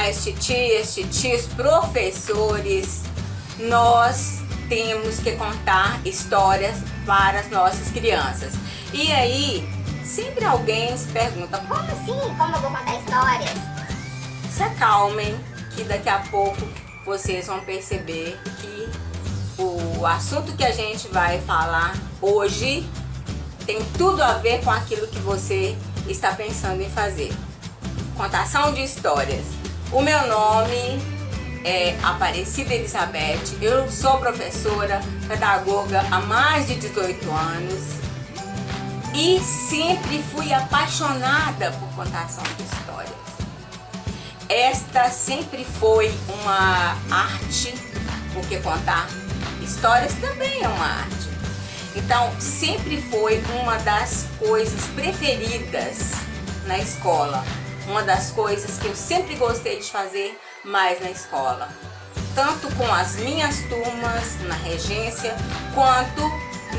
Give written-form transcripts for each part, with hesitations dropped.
pais, titias, professores, nós temos que contar histórias para as nossas crianças. E aí, sempre alguém se pergunta, Como assim? Como eu vou contar histórias? se acalmem, que daqui a pouco vocês vão perceber que o assunto que a gente vai falar hoje tem tudo a ver com aquilo que você está pensando em fazer. Contação de histórias. O meu nome é Aparecida Elizabeth, eu sou professora, pedagoga há mais de 18 anos e sempre fui apaixonada por contação de histórias. Esta sempre foi uma arte, porque contar histórias também é uma arte. Então, sempre foi uma das coisas preferidas na escola. Uma das coisas que eu sempre gostei de fazer mais na escola. Tanto com as minhas turmas na regência, quanto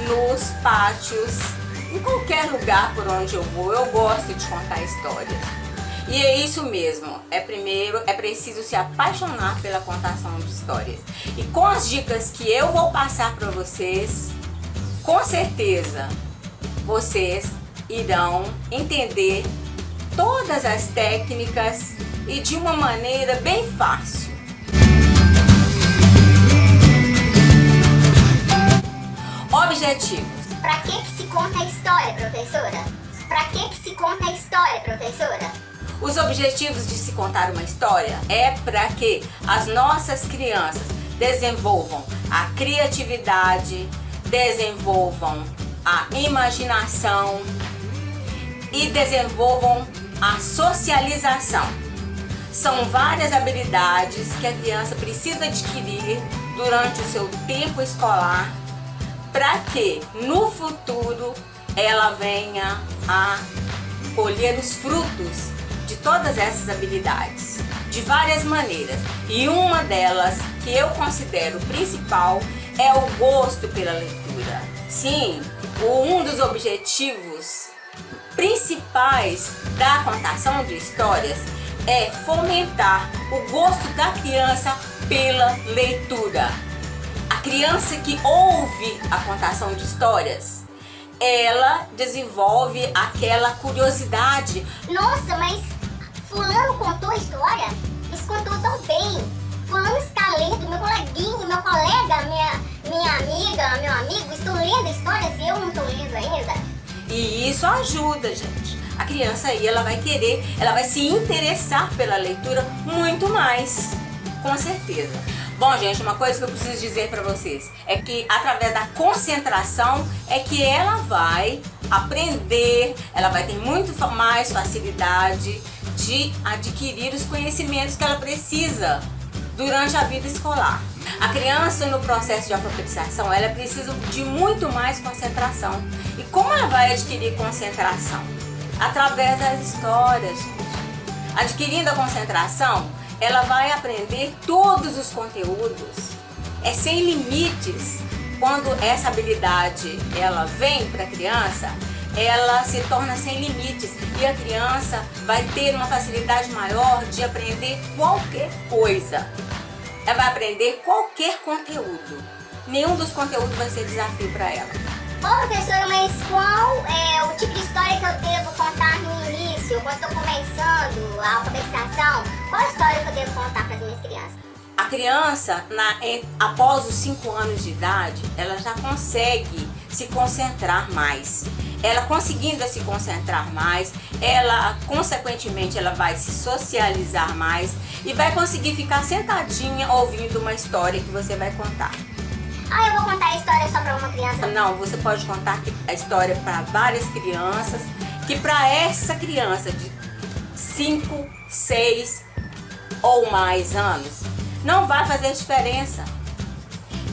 nos pátios. Em qualquer lugar por onde eu vou, eu gosto de contar histórias. E é isso mesmo, primeiro é preciso se apaixonar pela contação de histórias. E com as dicas que eu vou passar para vocês, com certeza vocês irão entender todas as técnicas e de uma maneira bem fácil. Objetivos. Pra que se conta a história, professora? Pra que se conta a história, professora? Os objetivos de se contar uma história é para que as nossas crianças desenvolvam a criatividade, desenvolvam a imaginação e desenvolvam a socialização. São várias habilidades que a criança precisa adquirir durante o seu tempo escolar para que no futuro ela venha a colher os frutos de todas essas habilidades, de várias maneiras. E uma delas, que eu considero principal, é o gosto pela leitura. Sim, um dos objetivos principais da contação de histórias é fomentar o gosto da criança pela leitura. A criança que ouve a contação de histórias, ela desenvolve aquela curiosidade. Nossa, mas fulano contou a história? Mas contou tão bem. Fulano está lendo, meu coleguinho, meu colega, minha amiga, meu amigo, estão lendo histórias e eu não estou lendo ainda. E isso ajuda, gente. A criança aí, ela vai querer, ela vai se interessar pela leitura muito mais, com certeza. Bom, gente, uma coisa que eu preciso dizer para vocês é que através da concentração é que ela vai aprender, ela vai ter muito mais facilidade de adquirir os conhecimentos que ela precisa durante a vida escolar. A criança no processo de alfabetização, ela precisa de muito mais concentração. E como ela vai adquirir concentração? Através das histórias, gente. Adquirindo a concentração, ela vai aprender todos os conteúdos. É sem limites. Quando essa habilidade ela vem para a criança, ela se torna sem limites e a criança vai ter uma facilidade maior de aprender qualquer coisa. Ela vai aprender qualquer conteúdo. Nenhum dos conteúdos vai ser desafio para ela. Ô professora, mas qual é o tipo de história que eu devo contar no início, quando estou começando a alfabetização? Qual a história que eu devo contar para as minhas crianças? A criança, após os 5 anos de idade, ela já consegue se concentrar mais. Ela conseguindo se concentrar mais, ela consequentemente ela vai se socializar mais e vai conseguir ficar sentadinha ouvindo uma história que você vai contar. Ah, eu vou contar a história só para uma criança? Não, você pode contar a história para várias crianças, que para essa criança de 5, 6 ou mais anos, não vai fazer diferença.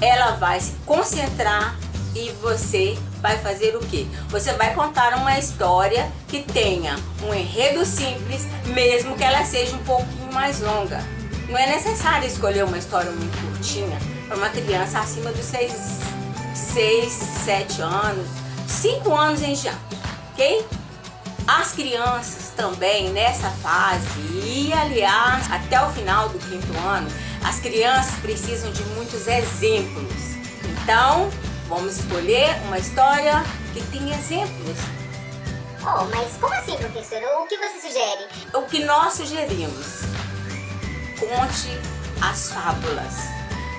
Ela vai se concentrar e você vai fazer o quê? Você vai contar uma história que tenha um enredo simples, mesmo que ela seja um pouquinho mais longa. Não é necessário escolher uma história muito curtinha para uma criança acima dos 6, 7 anos, 5 anos em diante, ok? As crianças também nessa fase e aliás até o final do 5º ano, as crianças precisam de muitos exemplos. Então vamos escolher uma história que tem exemplos. Oh, mas como assim, professora? O que você sugere? O que nós sugerimos? Conte as fábulas.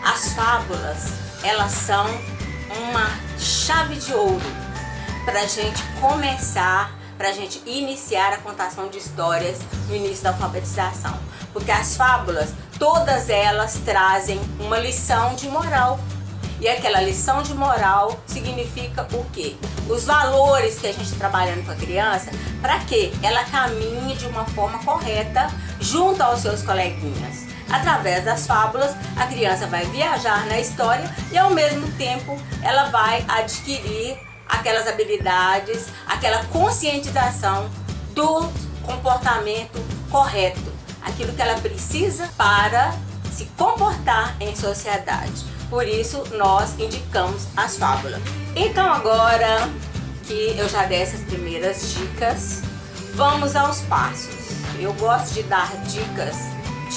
As fábulas, elas são uma chave de ouro para a gente começar, para a gente iniciar a contação de histórias no início da alfabetização. Porque as fábulas, todas elas trazem uma lição de moral. E aquela lição de moral significa o quê? Os valores que a gente está trabalhando com a criança, para que ela caminhe de uma forma correta junto aos seus coleguinhas. Através das fábulas, a criança vai viajar na história e ao mesmo tempo ela vai adquirir aquelas habilidades, aquela conscientização do comportamento correto, aquilo que ela precisa para se comportar em sociedade. Por isso nós indicamos as fábulas. Então agora que eu já dei essas primeiras dicas, vamos aos passos. Eu gosto de dar dicas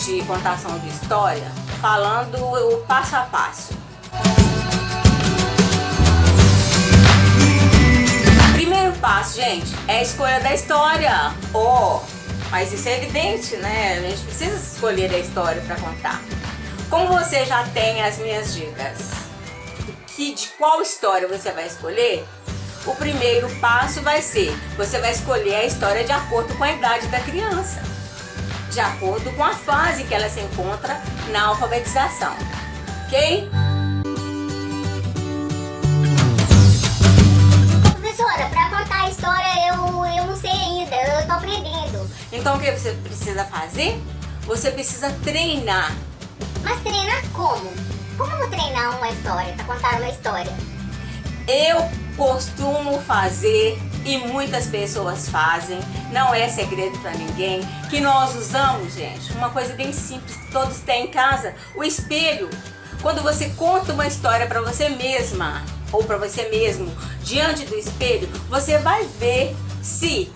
de contação de história falando o passo a passo. Primeiro passo, gente, é a escolha da história. Mas isso é evidente, né? A gente precisa escolher a história para contar. Como você já tem as minhas dicas de qual história você vai escolher, o primeiro passo vai ser, você vai escolher a história de acordo com a idade da criança, de acordo com a fase que ela se encontra na alfabetização, ok? Professora, para contar a história eu não sei ainda, eu tô aprendendo. Então o que você precisa fazer? Você precisa treinar. Mas treinar como? Como eu vou treinar uma história, para contar uma história? Eu costumo fazer, e muitas pessoas fazem, não é segredo para ninguém, que nós usamos, gente, uma coisa bem simples que todos têm em casa, o espelho. Quando você conta uma história para você mesma, ou para você mesmo, diante do espelho, você vai ver se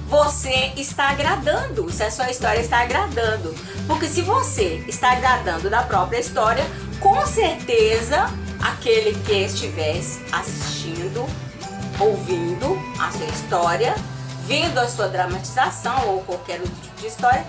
você está agradando, se a sua história está agradando. Porque se você está agradando da própria história, com certeza aquele que estivesse assistindo, ouvindo a sua história, vendo a sua dramatização ou qualquer outro tipo de história,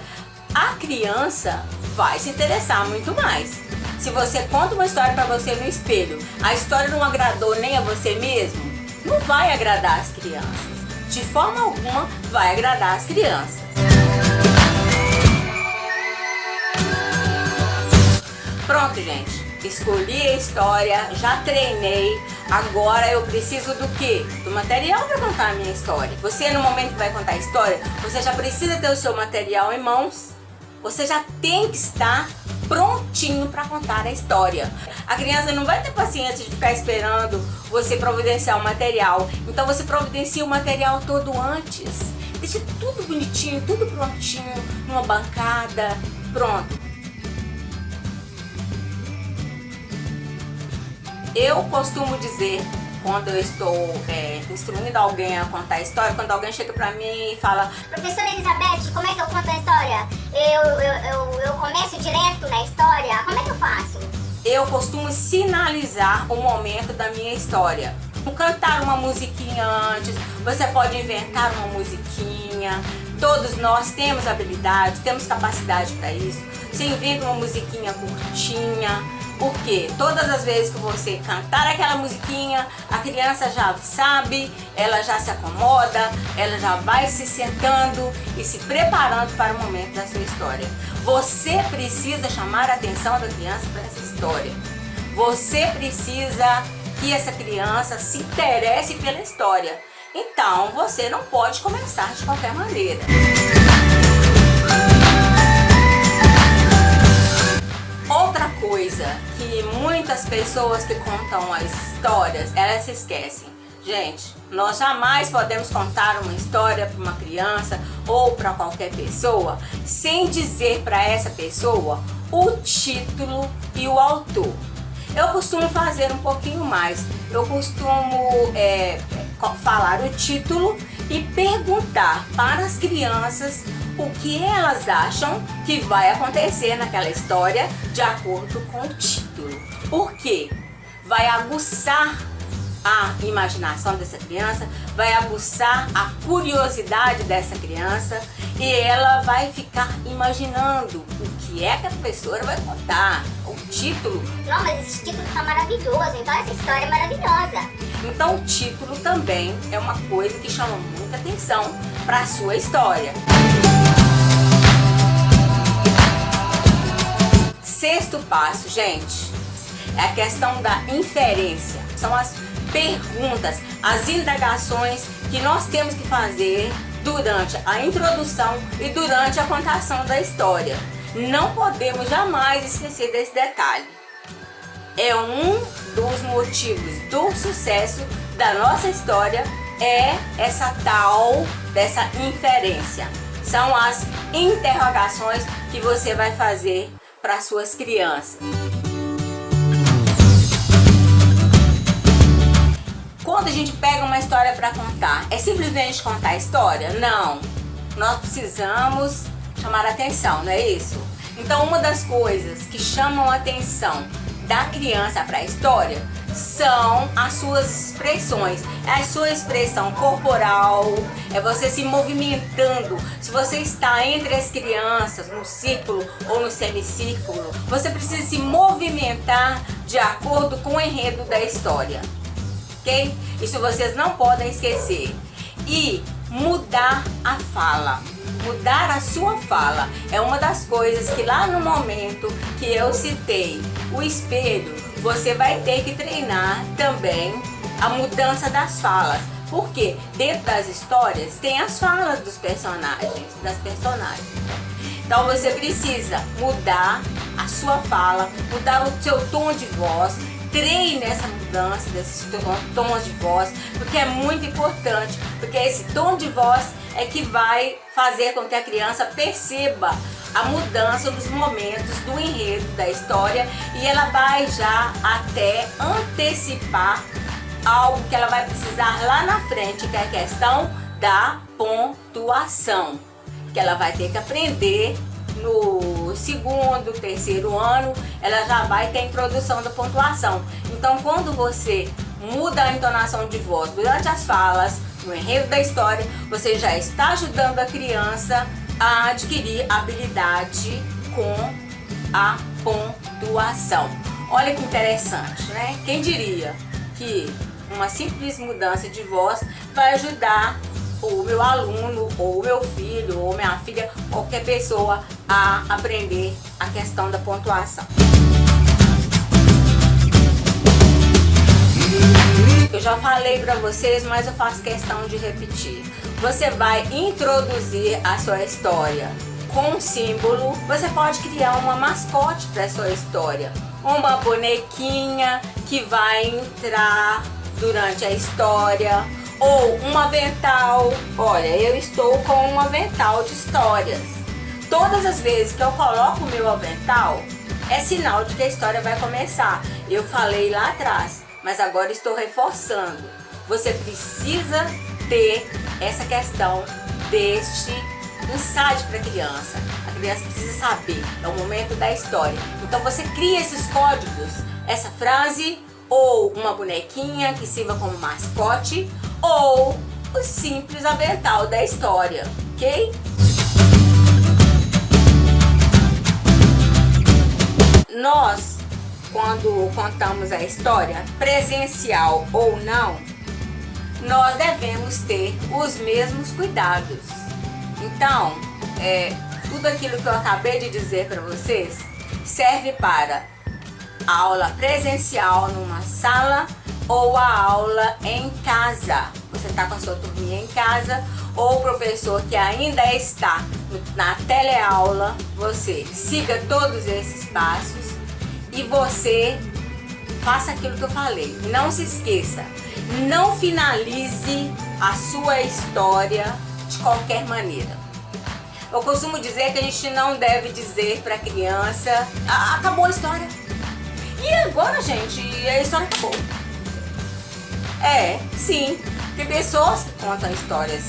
a criança vai se interessar muito mais. Se você conta uma história para você no espelho, a história não agradou nem a você mesmo, não vai agradar as crianças. De forma alguma vai agradar as crianças. Pronto, gente. Escolhi a história, já treinei. Agora eu preciso do quê? Do material para contar a minha história. Você, no momento que vai contar a história, você já precisa ter o seu material em mãos. Você já tem que estar prontinho para contar a história. A criança não vai ter paciência de ficar esperando você providenciar o material. Então você providencia o material todo antes. Deixa tudo bonitinho, tudo prontinho, numa bancada. Pronto. Eu costumo dizer, quando eu estou instruindo alguém a contar a história, quando alguém chega pra mim e fala: Professora Elizabeth, como é que eu conto a história? Eu começo direto na história? Como é que eu faço? Eu costumo sinalizar o momento da minha história. Cantar uma musiquinha antes, você pode inventar uma musiquinha. Todos nós temos habilidade, temos capacidade para isso. Você inventa uma musiquinha curtinha. Porque todas as vezes que você cantar aquela musiquinha, a criança já sabe, ela já se acomoda, ela já vai se sentando e se preparando para o momento da sua história. Você precisa chamar a atenção da criança para essa história. Você precisa que essa criança se interesse pela história. Então você não pode começar de qualquer maneira. Outra coisa que muitas pessoas que contam as histórias, elas se esquecem. Gente, nós jamais podemos contar uma história para uma criança ou para qualquer pessoa sem dizer para essa pessoa o título e o autor. Eu costumo fazer um pouquinho mais. Eu costumo falar o título e perguntar para as crianças o que elas acham que vai acontecer naquela história de acordo com o título. Por quê? Vai aguçar a imaginação dessa criança, vai aguçar a curiosidade dessa criança e ela vai ficar imaginando o que é que a professora vai contar, o título. Não, mas esse título tá maravilhoso, então essa história é maravilhosa. Então o título também é uma coisa que chama muita atenção para a sua história. Sexto passo, gente, é a questão da inferência. São as perguntas, as indagações que nós temos que fazer durante a introdução e durante a contação da história. Não podemos jamais esquecer desse detalhe. É um dos motivos do sucesso da nossa história, é essa tal dessa inferência. São as interrogações que você vai fazer para suas crianças. Quando a gente pega uma história para contar, é simplesmente contar a história? Não. Nós precisamos chamar a atenção, não é isso? Então, uma das coisas que chamam a atenção da criança para a história são as suas expressões. É a sua expressão corporal, é você se movimentando. Se você está entre as crianças, no círculo ou no semicírculo, você precisa se movimentar de acordo com o enredo da história. Ok? Isso vocês não podem esquecer. E mudar a fala. Mudar a sua fala é uma das coisas que lá no momento que eu citei o espelho, você vai ter que treinar também a mudança das falas. Porque dentro das histórias tem as falas dos personagens, das personagens. Então você precisa mudar a sua fala, mudar o seu tom de voz. Treine essa mudança desses tons de voz, porque é muito importante, porque esse tom de voz é que vai fazer com que a criança perceba a mudança nos momentos do enredo da história e ela vai já até antecipar algo que ela vai precisar lá na frente, que é a questão da pontuação, que ela vai ter que aprender no segundo, terceiro ano, ela já vai ter a introdução da pontuação. Então, quando você muda a entonação de voz durante as falas, no enredo da história, você já está ajudando a criança a adquirir habilidade com a pontuação. Olha que interessante, né? Quem diria que uma simples mudança de voz vai ajudar o meu aluno, ou o meu filho, ou minha filha, qualquer pessoa a aprender a questão da pontuação. Eu já falei para vocês, mas eu faço questão de repetir. Você vai introduzir a sua história com um símbolo. Você pode criar uma mascote para a sua história, uma bonequinha que vai entrar durante a história, ou um avental. Olha, eu estou com um avental de histórias. Todas as vezes que eu coloco o meu avental, é sinal de que a história vai começar. Eu falei lá atrás, mas agora estou reforçando. Você precisa ter essa questão deste insight para a criança. A criança precisa saber, é o momento da história. Então você cria esses códigos, essa frase, ou uma bonequinha que sirva como mascote, ou o simples avental da história, ok? Nós, quando contamos a história, presencial ou não, nós devemos ter os mesmos cuidados. Então, tudo aquilo que eu acabei de dizer para vocês serve para a aula presencial numa sala ou a aula em casa. Você está com a sua turminha em casa, ou o professor que ainda está na teleaula, você siga todos esses passos e você faça aquilo que eu falei. Não se esqueça, não finalize a sua história de qualquer maneira. Eu costumo dizer que a gente não deve dizer para a criança: acabou a história. E agora, gente, a história acabou. Sim, tem pessoas que contam histórias.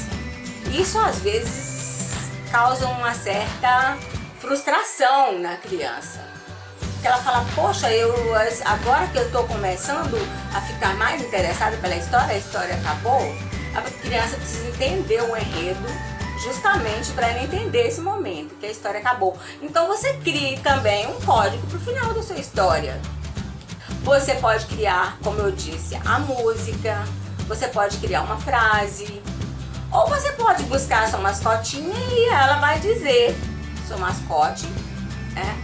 Isso às vezes causa uma certa frustração na criança. Porque ela fala, poxa, agora que eu estou começando a ficar mais interessada pela história, a história acabou. A criança precisa entender o enredo justamente para ela entender esse momento, que a história acabou. Então você crie também um código para o final da sua história. Você pode criar, como eu disse, a música, você pode criar uma frase, ou você pode buscar a sua mascotinha e ela vai dizer, seu mascote,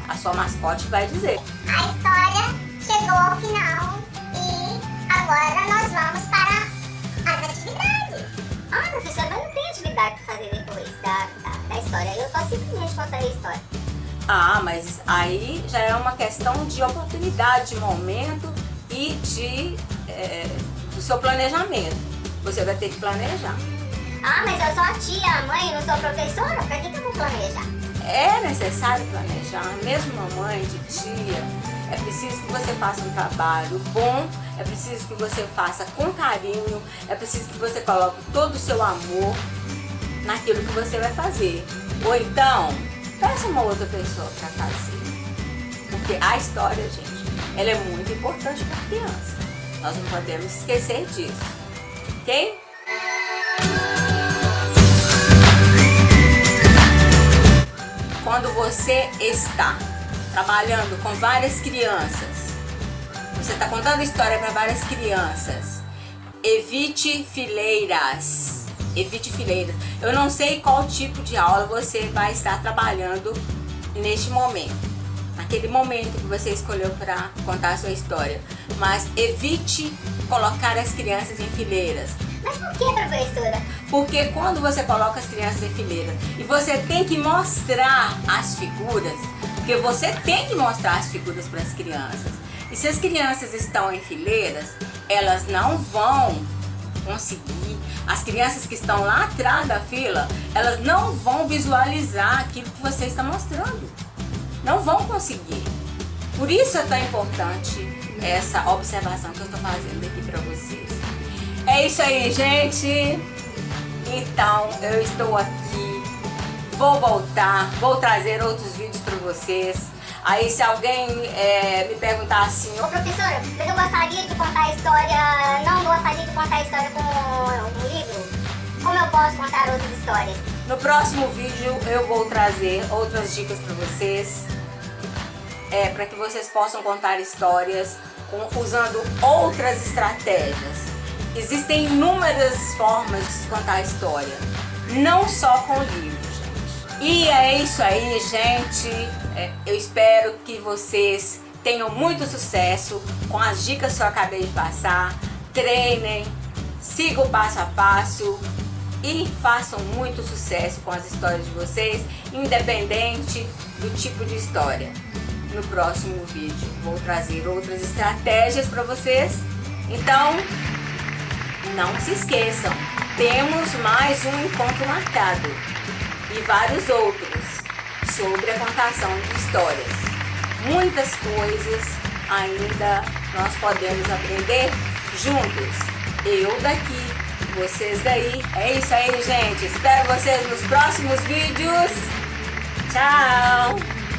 a sua mascote vai dizer. A história chegou ao final e agora nós vamos para as atividades. Ah, professora, mas não tem atividade para fazer depois da história. Eu tô simplesmente contando a história. Ah, mas aí já é uma questão de oportunidade, de momento e do seu planejamento. Você vai ter que planejar. Ah, mas eu sou a tia, a mãe, eu não sou professora? Pra que eu vou planejar? É necessário planejar, mesmo mamãe, de tia. É preciso que você faça um trabalho bom, é preciso que você faça com carinho, é preciso que você coloque todo o seu amor naquilo que você vai fazer. Ou então, peça uma outra pessoa para fazer. Porque a história, gente, ela é muito importante para a criança. Nós não podemos esquecer disso, ok? Quando você está trabalhando com várias crianças, você está contando história para várias crianças, evite fileiras. Evite fileiras. Eu não sei qual tipo de aula você vai estar trabalhando neste momento, naquele momento que você escolheu para contar a sua história, mas evite colocar as crianças em fileiras. Mas por que, professora? Porque quando você coloca as crianças em fileira e você tem que mostrar as figuras, porque você tem que mostrar as figuras para as crianças. E se as crianças estão em fileiras, elas não vão conseguir. As crianças que estão lá atrás da fila, elas não vão visualizar aquilo que você está mostrando. Não vão conseguir. Por isso é tão importante essa observação que eu estou fazendo aqui para vocês. É isso aí, gente. Então, eu estou aqui. Vou voltar, vou trazer outros vídeos para vocês. Aí, se alguém me perguntar assim... Ô, professora, mas eu gostaria de contar a história... Não gostaria de contar a história com um livro? Como eu posso contar outras histórias? No próximo vídeo, eu vou trazer outras dicas para vocês. Para que vocês possam contar histórias usando outras estratégias. Existem inúmeras formas de se contar a história, não só com livros, gente. E é isso aí, gente. Eu espero que vocês tenham muito sucesso com as dicas que eu acabei de passar. Treinem, sigam o passo a passo e façam muito sucesso com as histórias de vocês, independente do tipo de história. No próximo vídeo vou trazer outras estratégias para vocês. Então, não se esqueçam, temos mais um encontro marcado e vários outros sobre a contação de histórias. Muitas coisas ainda nós podemos aprender juntos. Eu daqui, vocês daí. É isso aí, gente. Espero vocês nos próximos vídeos. Tchau!